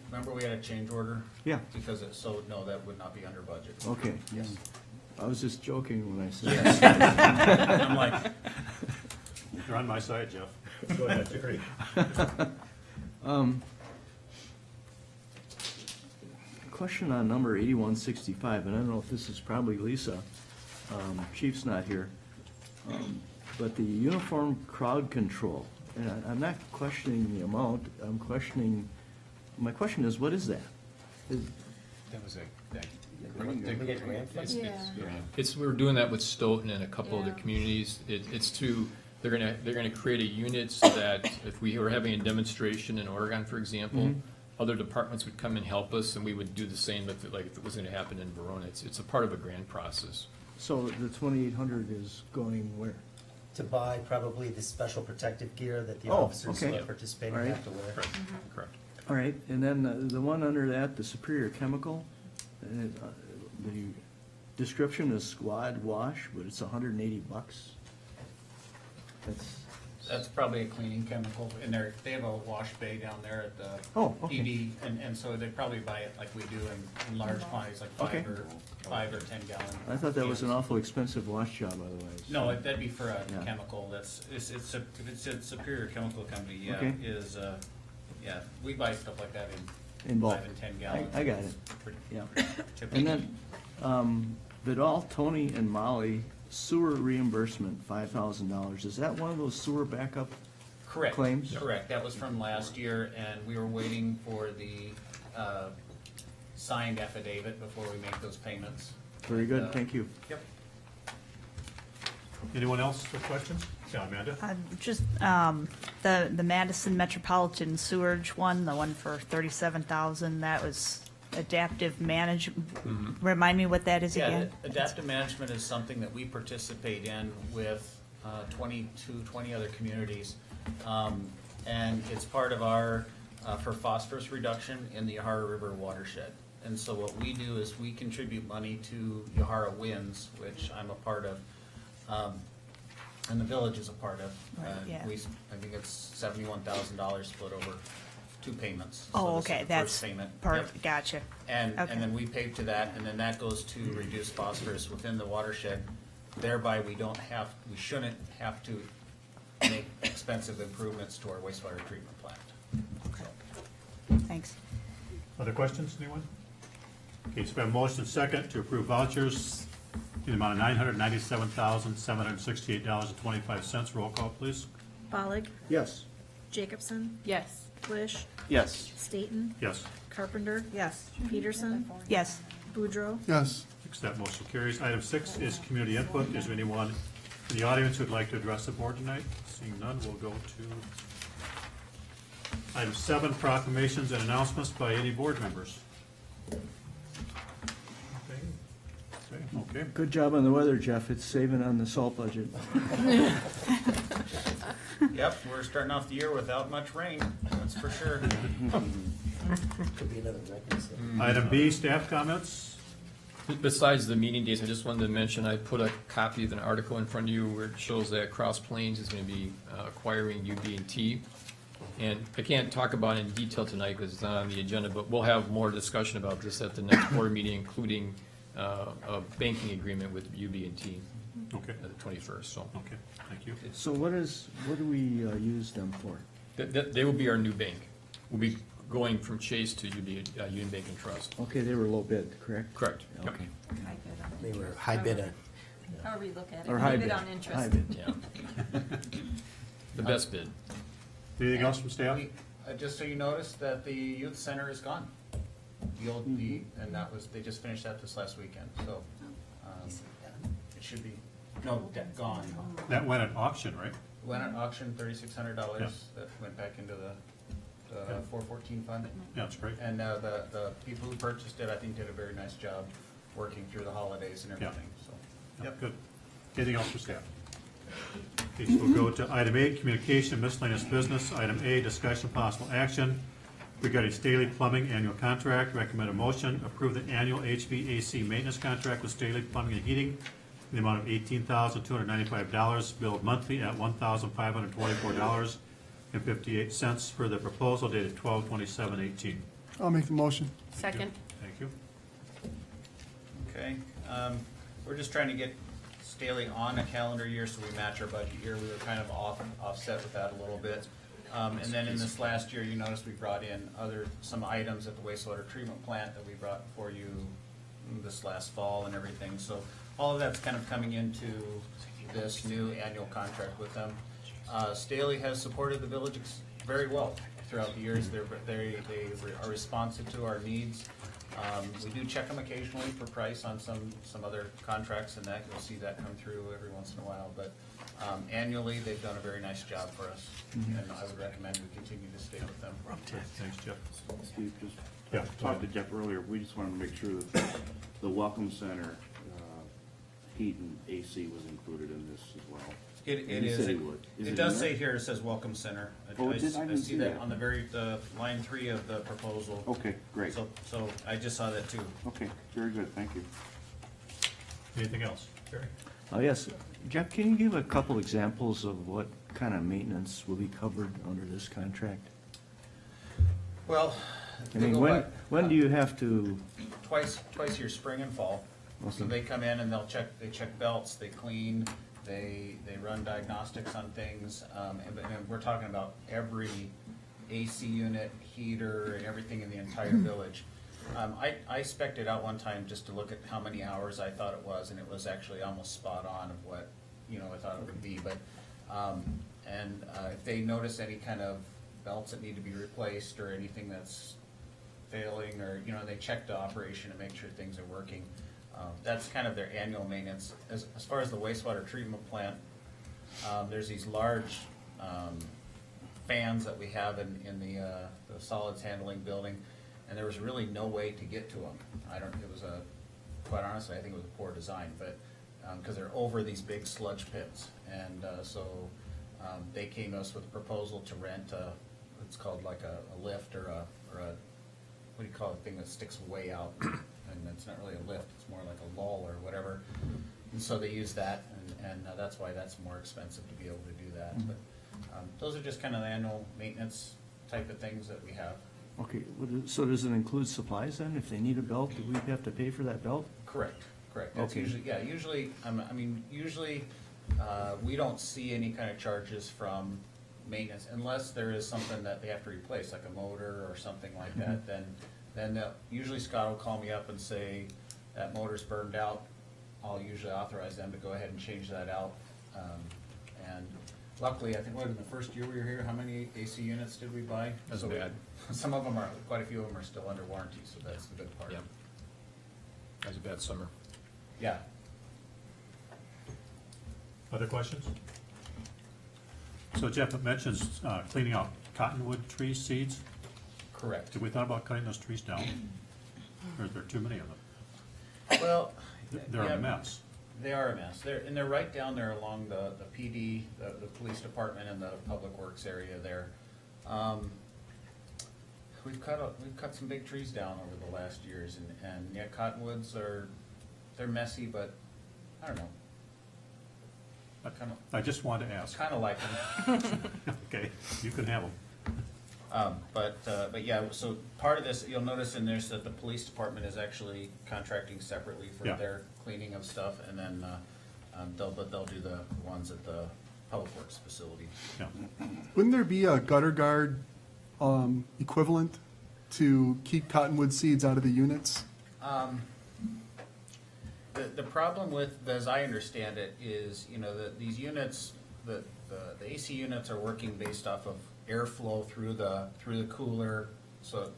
Remember we had a change order? Yeah. Because so no, that would not be under budget. Okay. Yes. I was just joking when I said that. I'm like, You're on my side, Jeff. go ahead, agree. Question on number 8165, and I don't know if this is probably Lisa. Chief's not here. But the uniform crowd control, and I'm not questioning the amount, I'm questioning, my question is, what is that? That was We're doing that with Stoughton and a couple other communities. They're gonna create a unit so that if we were having a demonstration in Oregon, for example, other departments would come and help us, and we would do the same if it was gonna happen in Verona. It's a part of a grant process. So the 2,800 is going where? To buy probably the special protective gear that the Oh, officers okay. participating All right. have to wear. Correct. All right, and then the one under that, the Superior Chemical, the description is squad wash, but it's $180. That's probably a cleaning chemical, and they have a wash bay down there at the Oh, okay. ED, and so they probably buy it like we do in large quantities, like Okay. 5 or 10 gallon. I thought that was an cans. awful expensive wash job otherwise. No, that'd be for a Yeah. chemical, if it's a Superior Chemical Company, yeah, Okay. we buy stuff like that In in bulk. 5 and 10 gallons. I got it, Pretty yeah. typical. And then, Vidal, Tony, and Molly, sewer reimbursement, $5,000. Is that one of those sewer backup? Correct. claims? Correct, that was from last year, and we were waiting for the signed affidavit before we make those payments. Very good, thank you. Yep. Anyone else with questions? Yeah, Amanda? Just, the Madison Metropolitan Sewerage one, the one for 37,000, that was adaptive remind me what that is Yeah, again? adaptive management is something that we participate in with 20 other communities. And it's part of our, for phosphorus reduction in the Yahara River watershed. And so what we do is we contribute money to Yahara Winds, which I'm a part of, and the village is a part of. Right, yeah. I think it's $71,000 split over 2 payments. Oh, So this is okay, the that's first payment. part, Yep. gotcha. And Okay. then we pay to that, and then that goes to reduce phosphorus within the watershed. Thereby, we shouldn't have to make expensive improvements to our wastewater treatment plant. Thanks. Other questions, anyone? Okay, so we have a motion second to approve vouchers in the amount of $997,768.25. Roll call, please. Bollig, Yes. Jacobson, Yes. Glish, Yes. Staton, Yes. Carpenter. Yes. Peterson, Yes. Boudreaux, Yes. That motion carries. Item 6 is community input. Is there anyone in the audience who'd like to address the board tonight? Seeing none, we'll go to item 7, proclamations and announcements by any board members. Okay. Good job on the weather, Jeff, it's saving on the salt budget. Yep, we're starting off the year without much rain, that's for sure. Could be another record set. Item B, staff comments. Besides the meeting dates, I just wanted to mention, I put a copy of an article in front of you where it shows that Cross Plains is gonna be acquiring UB&T. And I can't talk about it in detail tonight because it's not on the agenda, but we'll have more discussion about this at the next board meeting, including a banking agreement with UB&T Okay. at the 21st, so. Okay, thank you. So what do we use them for? They will be our new bank. We'll be going from Chase to Union Bank and Trust. Okay, they were low bid, correct? Correct. Yep. Okay. They were high bid. However you look at it. Or high Bid bid. on interest. High bid. Yeah. The best bid. Anything else from staff? Just so you noticed that the youth center is gone. The old, and they just finished that this last weekend, so, it should be, gone. That went at auction, right? Went at auction, $3,600, Yeah. that went back into Yeah. 414 fund. Yeah, that's great. And the people who purchased it, I think, did a very nice job working through the holidays and Yeah. everything, so. Yep, good. Anything else for staff? Okay, so we'll go to item 8, communication, miscellaneous business. Item A, discussion possible action regarding Staley Plumbing annual contract. Recommend a motion, approve the annual HVAC maintenance contract with Staley Plumbing and Heating in the amount of $18,295, billed monthly at $1,524.58 for the proposal dated 12/27/18. I'll make the motion. Second. Thank you. Okay, we're just trying to get Staley on a calendar year, so we match our budget year. We were kind of offset with that a little bit. And then in this last year, you noticed we brought in some items at the wastewater treatment plant that we brought for you this last fall and everything. So all of that's kind of coming into this new annual contract with them. Staley has supported the village very well throughout the years. They are responsive to our needs. We do check them occasionally for price on some other contracts and that. You'll see that come through every once in a while. But annually, they've done a very nice job for us. And I would recommend we continue to stay with them. Thanks, Jeff. Steve, just Yeah. talked to Jeff earlier, we just wanted to make sure that the Welcome Center, heat and AC was included in this as well. It And he is. said he would. Is It it does in say there? here, it says Welcome Center. I didn't see see that that. on the line 3 of the proposal. Okay, great. So I just saw that too. Okay, very good, thank you. Anything else? Barry? Yes, Jeff, can you give a couple examples of what kind of maintenance will be covered under this contract? Well, I they mean, go when do you have to, twice a year, spring and fall. So Okay. they come in and they check belts, they clean, they run diagnostics on things. And we're talking about every AC unit, heater, and everything in the entire village. I spec'd it out one time just to look at how many hours I thought it was, and it was actually almost spot on of what, I thought it would be. But, if they notice any kind of belts that need to be replaced or anything that's failing, or, they check the operation and make sure things are working. That's kind of their annual maintenance. As far as the wastewater treatment plant, there's these large fans that we have in the solids handling building, and there was really no way to get to them. Quite honestly, I think it was a poor design, but, because they're over these big sludge pits. And so they came to us with a proposal to rent it's called like a lift or a, what do you call it, thing that sticks way out? And it's not really a lift, it's more like a lull or whatever. And so they use that, and that's why that's more expensive to be able to do that. But those are just kind of the annual maintenance type of things that we have. okay, so does it include supplies then? If they need a belt, do we have to pay for that belt? Correct. That's Okay. usually, we don't see any kind of charges from maintenance unless there is something that they have to replace, like a motor or something like that. Then usually Scott will call me up and say, that motor's burned out. I'll usually authorize them to go ahead and change that out. And luckily, I think, in the first year we were here, how many AC units did we buy? That's So bad. Some of them quite a few of them are still under warranty, so that's the good part. Yeah. That was a bad summer. Yeah. Other questions? So Jeff, it mentions cleaning out cottonwood tree seeds. Correct. Did we thought about cutting those trees down? Or is there too many of them? Well. They're yeah, a mess. They are a mess. They're right down there along the PD, the police department and the public works area there. We've cut some big trees down over the last years, and yeah, cottonwoods they're messy, but I don't know. I just wanted to ask. Kind of like them. Okay, you can have them. But yeah, so part of this, you'll notice in this that the police department is actually contracting separately for Yeah. their cleaning of stuff, and then, they'll do the ones at the public works facility. Yeah. Wouldn't there be a gutter guard equivalent to keep cottonwood seeds out of the units? The problem with, as I understand it, is, these units, the AC units are working based off of airflow through the cooler, so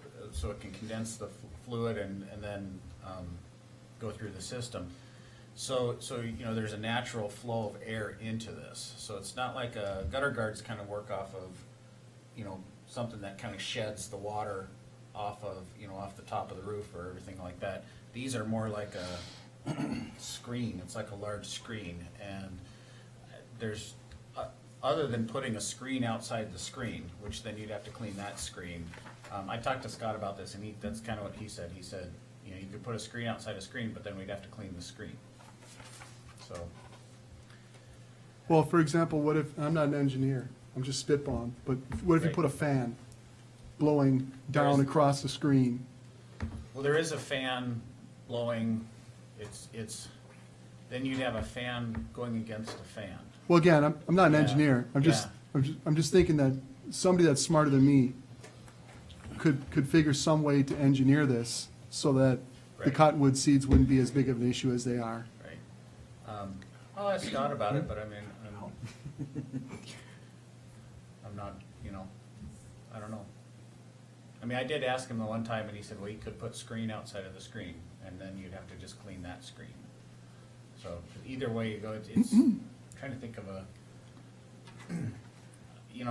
it can condense the fluid and then go through the system. So there's a natural flow of air into this. So it's not like gutter guards kind of work off of, something that kind of sheds the water off of, off the top of the roof or everything like that. These are more like a screen, it's like a large screen, and there's, other than putting a screen outside the screen, which then you'd have to clean that screen. I talked to Scott about this, and that's kind of what he said. He said, you could put a screen outside a screen, but then we'd have to clean the screen. So, Well, for example, what if, I'm not an engineer, I'm just spitballing, but what if you Right. put a fan blowing down There's- across the screen? well, there is a fan blowing, then you'd have a fan going against a fan. Well, again, I'm not an Yeah, engineer, I'm just thinking that somebody that's smarter than me could figure some way to engineer this so that the Right. cottonwood seeds wouldn't be as big of an issue as they are. Right. I'll ask Scott about it, but I mean, I'm not, I don't know. I mean, I did ask him the one time, and he said, well, you could put screen outside of the screen, and then you'd have to just clean that screen. So either way you go, it's trying to think of a,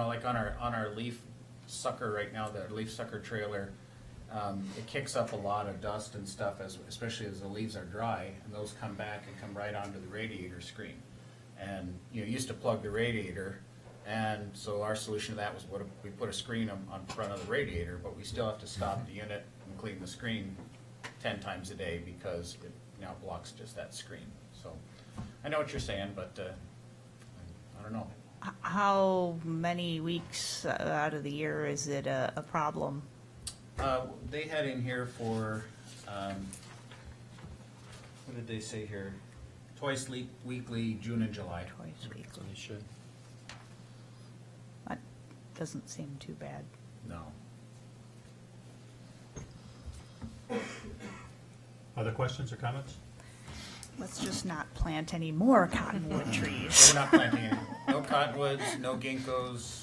like on our leaf sucker right now, the leaf sucker trailer, it kicks up a lot of dust and stuff, especially as the leaves are dry, and those come back and come right onto the radiator screen. And, you used to plug the radiator, and so our solution to that was we put a screen on front of the radiator, but we still have to stop the unit and clean the screen 10 times a day because it now blocks just that screen. So I know what you're saying, but I don't know. How many weeks out of the year is it a problem? They had in here for, what did they say here? Twice weekly, June and July. Twice weekly. So they should. That doesn't seem too bad. No. Other questions or comments? Let's just not plant any more cottonwood trees. We're not planting any, no cottonwoods, no ginkgos,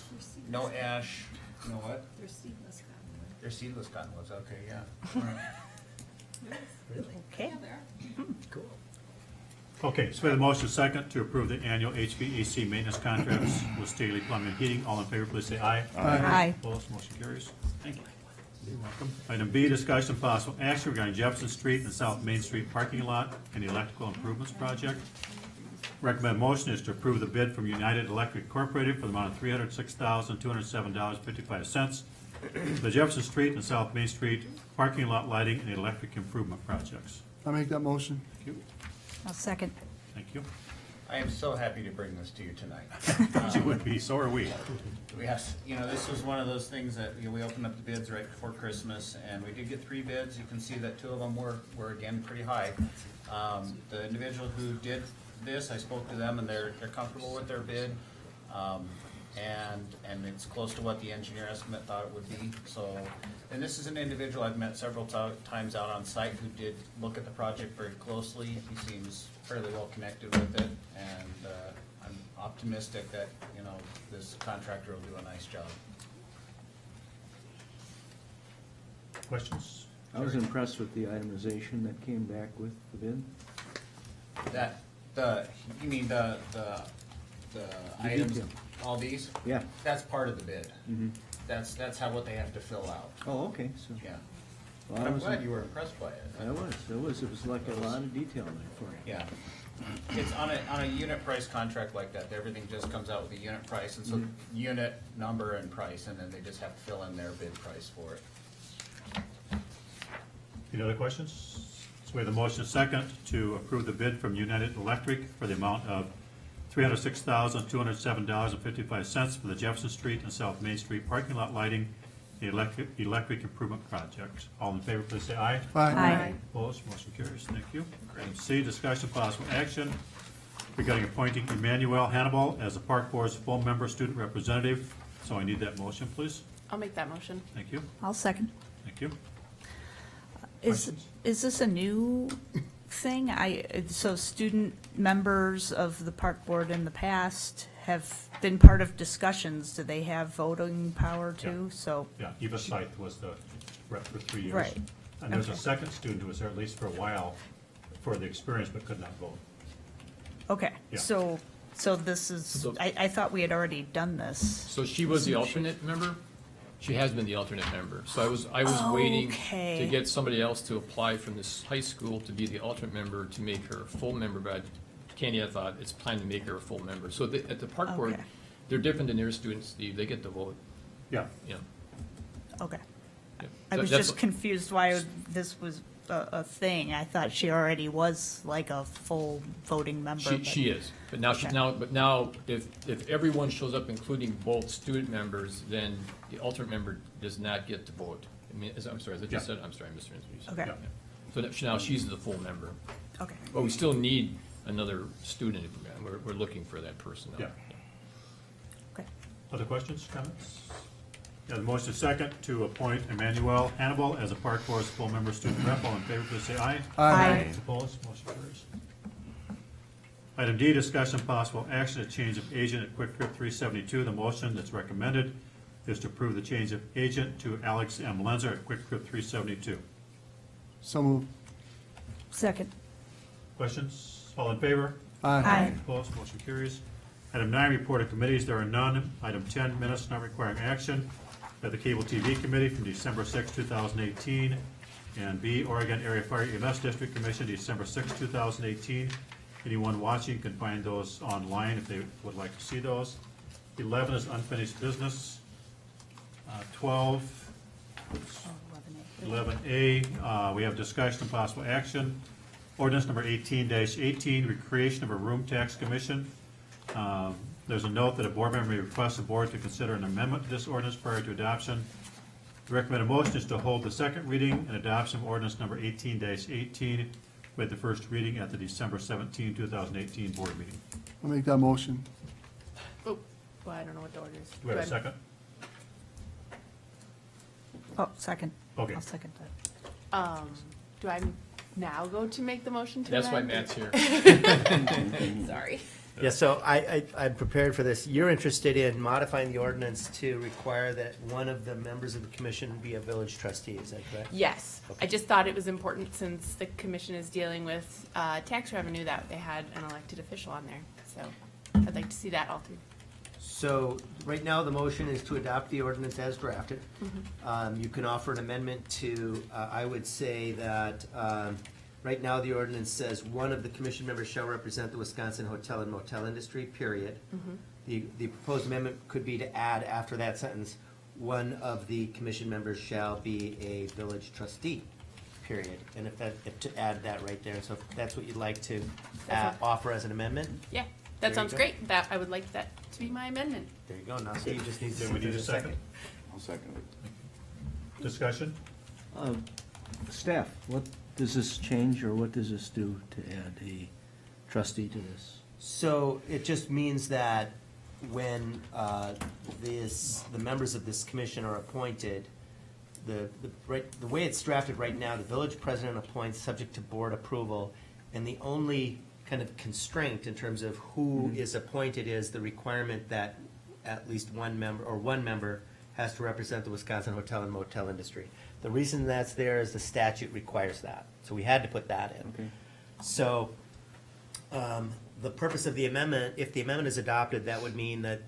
no ash, no what? They're seedless cottonwood. They're seedless cottonwoods, okay, yeah. All right. Really? Okay. Yeah, they are. Cool. Okay, so we have a motion second to approve the annual HVAC maintenance contracts with Staley Plumbing and Heating. All in favor, please say aye. Aye. Opposed, motion carries. Thank you. You're welcome. Item B, discussion of possible action regarding Jefferson Street and South Main Street parking lot and the electrical improvements project. Recommended motion is to approve the bid from United Electric Incorporated for the amount of $306,207.55 for the Jefferson Street and South Main Street parking lot lighting and electric improvement projects. I'll make that motion. Thank you. I'll second. Thank you. I am so happy to bring this to you tonight. You would be, so are we. Yes, this was one of those things that, we opened up the bids right before Christmas, and we did get 3 bids. You can see that 2 of them were again, pretty high. The individual who did this, I spoke to them, and they're comfortable with their bid. And it's close to what the engineer estimate thought it would be, so. And this is an individual I've met several times out on site who did look at the project very closely. He seems fairly well connected with it, and I'm optimistic that, this contractor will do a nice job. Questions? I was impressed with the itemization that came back with the bid. You mean the items, detail. all these? Yeah. That's part of the bid. Mm-hmm. That's what they have to fill out, Oh, okay, so. yeah. Well, But I I'm was- glad you were impressed by it. It was like a lot of detail there for you. Yeah. It's on a unit price contract like that, everything just comes out with a unit price, and so unit, number, and price, and then they just have to fill in their bid price for it. Any other questions? So we have the motion second to approve the bid from United Electric for the amount of $306,207.55 for the Jefferson Street and South Main Street parking lot lighting, the electric improvement project. All in favor, please say aye. Aye. Opposed, motion carries. Thank you. Item C, discussion of possible action regarding appointing Emmanuel Hannibal as the Park Board's full member student representative. So I need that motion, please. I'll make that motion. Thank you. I'll second. Thank you. Is this a new thing? So student members of the park board in the past have been part of discussions. Do they have voting power too? So, Yeah, Eva Scythe was the rep for 3 years. Right. And there's a Okay. second student who was there at least for a while for the experience but could not vote. okay, Yeah. so this is, So- I thought we had already done this. So she was the alternate member? She has been the alternate member. So I was waiting to Okay. get somebody else to apply from this high school to be the alternate member to make her a full member, but Candy, I thought, it's planned to make her a full member. So at the park board, Okay. they're different than their students, Steve. They get to vote, Yeah, yeah. Okay. yeah. I So was that's- just confused why this was a thing. I thought she already was like a full voting member. She, but- she is, but now, Okay. now, if everyone shows up, including both student members, then the alternate member does not get to vote. I mean, I'm sorry, as I just Yeah. said, I'm sorry, I misunderstood you. said. Okay. Yeah. So that, now she's the full member, Okay. but we still need another student, we're looking for that person now. Yeah. Okay. Other questions, comments? Yeah, the motion is second to appoint Emmanuel Hannibal as a Park Board's full member student rep. All in favor, please say aye. Aye. Opposed, motion carries. Item D, discussion possible action to change of agent at Quick Trip 372. The motion that's recommended is to approve the change of agent to Alex M. Lenzer at Quick Trip 372. So moved. Second. Questions? All in favor? Aye. Opposed, motion carries. Item 9, report of committees, there are none. Item 10, minutes not requiring action. At the Cable TV Committee from December 6, 2018. And B, Oregon Area Fire EMS District Commission, December 6, 2018. Anyone watching can find those online if they would like to see those. 11 is unfinished business. 12, oops, 11A, we have discussion and possible action. Ordinance number 18-18, recreation of a room tax commission. There's a note that a board member may request the board to consider an amendment to this ordinance prior to adoption. The recommended motion is to hold the second reading and adoption of ordinance number 18-18 with the first reading at the December 17, 2018 board meeting. I'll make that motion. Oh, well, I don't know what the order is. Do we have a Go ahead. second? Oh, second. Okay. I'll second that. Do I now go to make the motion to That's why amend? Matt's here. Sorry. Yeah, so I'm prepared for this. You're interested in modifying the ordinance to require that one of the members of the commission be a village trustee, is that correct? Yes, Okay. I just thought it was important since the commission is dealing with tax revenue that they had an elected official on there. So I'd like to see that all through. So, right now, the motion is to adopt the ordinance as drafted. You can offer an amendment to, I would say that, right now, the ordinance says one of the commission members shall represent the Wisconsin hotel and motel industry, period. The proposed amendment could be to add after that sentence, one of the commission members shall be a village trustee, period. And if to add that right there, so if that's what you'd like to That's fine. offer as an amendment, Yeah, There that you sounds go. great. That, I would like that to be my amendment. there you go. Now Steve just needs to. Do we need a do the second? I'll second it. Discussion? Staff, what does this change, or what does this do to add a trustee to this? So it just means that when the members of this commission are appointed, the way it's drafted right now, the village president appoints subject to board approval, and the only kind of constraint in terms of who is appointed is the requirement that at least one member has to represent the Wisconsin hotel and motel industry. The reason that's there is the statute requires that, so we had to put that in. Okay. So, the purpose of the amendment, if the amendment is adopted, that would mean that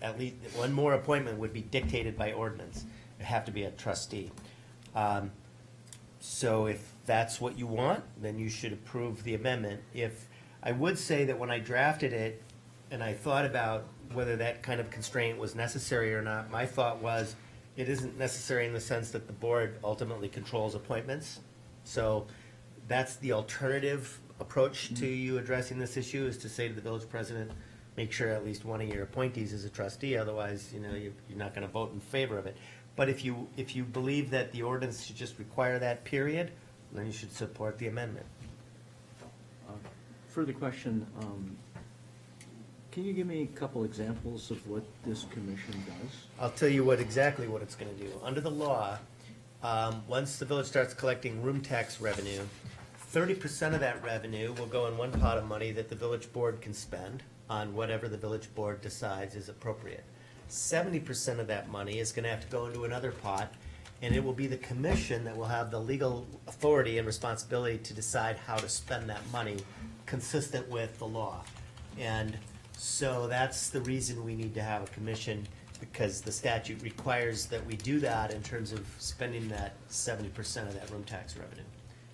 at least one more appointment would be dictated by ordinance. It'd have to be a trustee. So if that's what you want, then you should approve the amendment. I would say that when I drafted it, and I thought about whether that kind of constraint was necessary or not, my thought was, it isn't necessary in the sense that the board ultimately controls appointments. So that's the alternative approach to you addressing this issue, is to say to the village president, make sure at least one of your appointees is a trustee, otherwise, you're not gonna vote in favor of it. But if you believe that the ordinance should just require that period, then you should support the amendment. Further question, can you give me a couple examples of what this commission does? I'll tell you exactly what it's gonna do. Under the law, once the village starts collecting room tax revenue, 30% of that revenue will go in one pot of money that the village board can spend on whatever the village board decides is appropriate. 70% of that money is gonna have to go into another pot, and it will be the commission that will have the legal authority and responsibility to decide how to spend that money consistent with the law. And so that's the reason we need to have a commission because the statute requires that we do that in terms of spending that 70% of that room tax revenue.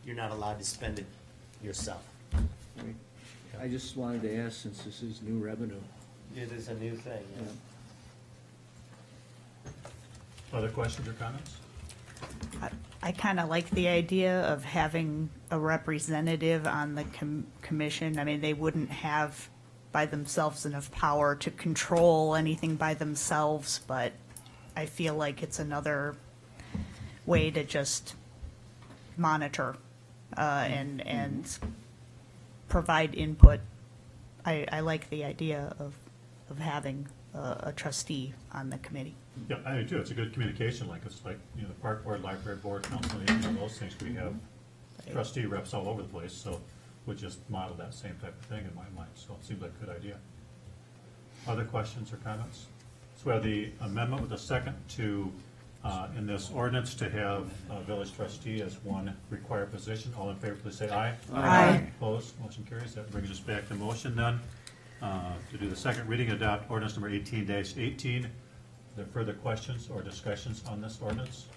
You're not allowed to spend it yourself. Right. I just wanted to ask, since this is new revenue. It is a new thing, yeah. Other questions or comments? I kind of like the idea of having a representative on the commission. I mean, they wouldn't have by themselves enough power to control anything by themselves, but I feel like it's another way to just monitor and provide input. I like the idea of having a trustee on the committee. Yeah, I do too. It's a good communication link. It's like, you know, the park board, library board, council, you know, those things. We have trustee reps all over the place, so we'll just model that same type of thing in my mind. So it seems like a good idea. Other questions or comments? So we have the amendment with a second to, in this ordinance, to have a village trustee as one required position. All in favor, please say aye. Aye. Opposed? Motion carries. That brings us back to motion then, to do the second reading, adopt ordinance number 18-18. Are there further questions or discussions on this ordinance?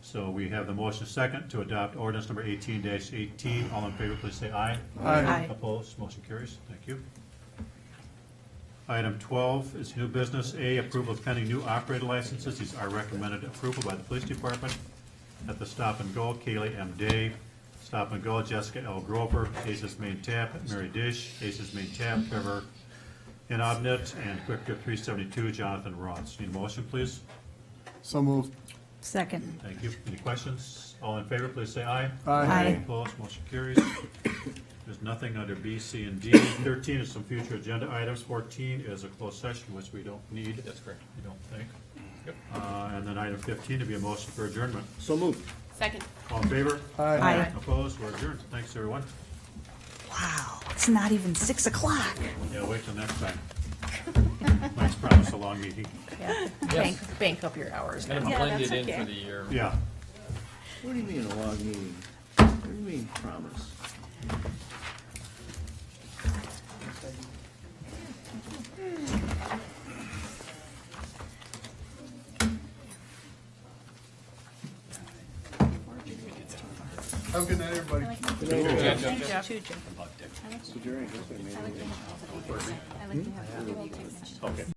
So we have the motion second to adopt ordinance number 18-18. All in favor, please say aye. Aye. Opposed? Motion carries. Thank you. Item 12 is new business. A, approval of pending new operator licenses. These are recommended approval by the police department. At the Stop and Go, Kaylee M. Day. Stop and Go, Jessica L. Grover. Aces Main Tap, Mary Dish. Aces Main Tap, Trevor Inobnet. And Quick Trip 372, Jonathan Ross. Need a motion, please? So moved. Second. Thank you. Any questions? All in favor, please say aye. Aye. Opposed, motion carries. There's nothing under B, C, and D. 13 is some future agenda items. 14 is a closed session, which we don't need. That's correct. We don't think. And then item 15 to be a motion for adjournment. So moved. Second. All in favor? Aye. Opposed, we're adjourned. Thanks, everyone. Wow, it's not even 6 o'clock. Yeah, wait till next time. Mike's promised a long meeting. Yes. Bank up your hours. It's gonna now. blend that's it in okay. for the year. Yeah. What do you mean a long meeting? What do you mean promise? Have a good night, everybody. Thank you, Jeff. So Jerry, I guess I made it. I like to have